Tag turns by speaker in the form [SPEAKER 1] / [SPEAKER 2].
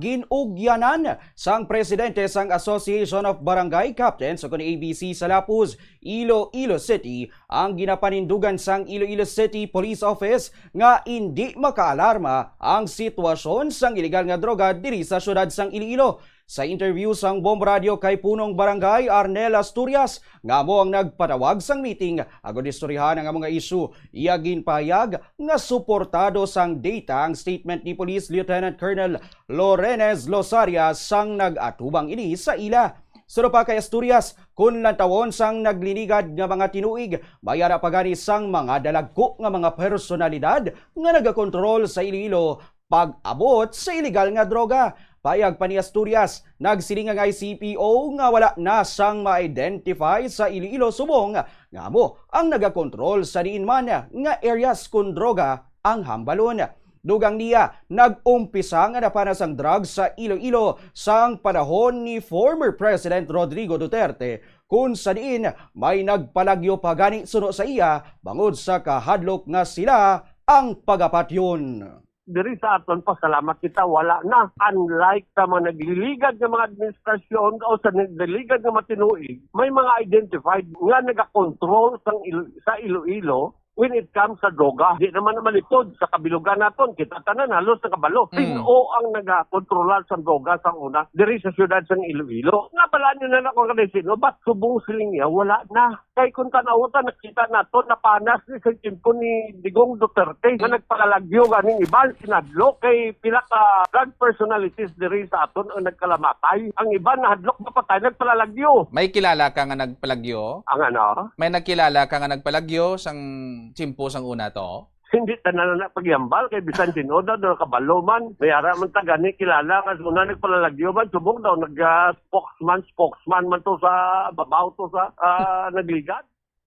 [SPEAKER 1] Ginugyanan sang presidente sang Association of Barangay Captains o kun ABC sa Lapuz, Iloilo City ang ginapanindugan sang Iloilo City Police Office nga hindi makaalarma ang sitwasyon sang iligal nga droga diri sa syudad sang Iloilo. Sa interview sang Bomb Radio kay punong barangay Arnel Asturias, nga mo ang nagpatawag sang meeting agud istoryahan ang mga isyu. Iya ginpahayag nga suportado sang data ang statement ni Police Lieutenant Colonel Lorenez Losaria sang nag-atubang ini sa ila. Suro pa kay Asturias, kun lantawon sang nagliligad nga mga tinuig, bayara pagani sang mga dalagko nga mga personalidad nga nagakontrol sa Iloilo pag-abot sa iligal nga droga. Payag pa ni Asturias, nagsiling ang ICPO nga wala na sang ma-identify sa Iloilo subong nga mo ang nagakontrol sa diinman nga areas kun droga ang hambalon. Dugang niya, nag-umpisa nga napanas ang drugs sa Iloilo sang panahon ni former President Rodrigo Duterte kung sa diin may nagpalagyo pa gani suno sa iya bangod sa kahadlok nga sila ang pagapatyon.
[SPEAKER 2] Diri sa aton pasalamat kita wala na, unlike sa mga nagliligad ng mga administrasyon o sa nagliligad ng mga tinuig, may mga identified nga nagakontrol sa Iloilo when it comes sa droga. Di naman malitod sa kabilugan naton, kita tanan halos sa kabalo. Sino ang nagakontrolar sa droga sa una diri sa syudad sa Iloilo? Nabalaan nyo na ako kanil sino, ba't subong siling niya? Wala na. Kay kung tanawatan, nakita nato na panas ni sa timpo ni Digong Duterte na nagpalalagyo ganing iban sinadlok kay pila ka drug personalities diri sa aton ang nagkalamatay. Ang iban nahadlok mapatay nagpalalagyo.
[SPEAKER 3] May kilala ka nga nagpalagyo?
[SPEAKER 2] Ang ano?
[SPEAKER 3] May nakilala ka nga nagpalagyo sang simpo sang una to?
[SPEAKER 2] Hindi tanan na pagyambal kay bisan sinoda do kabalo man mayara man ta gani kilala kas una nagpalalagyo man subong daw nag spokesman man to sa babaw to sa nagligad.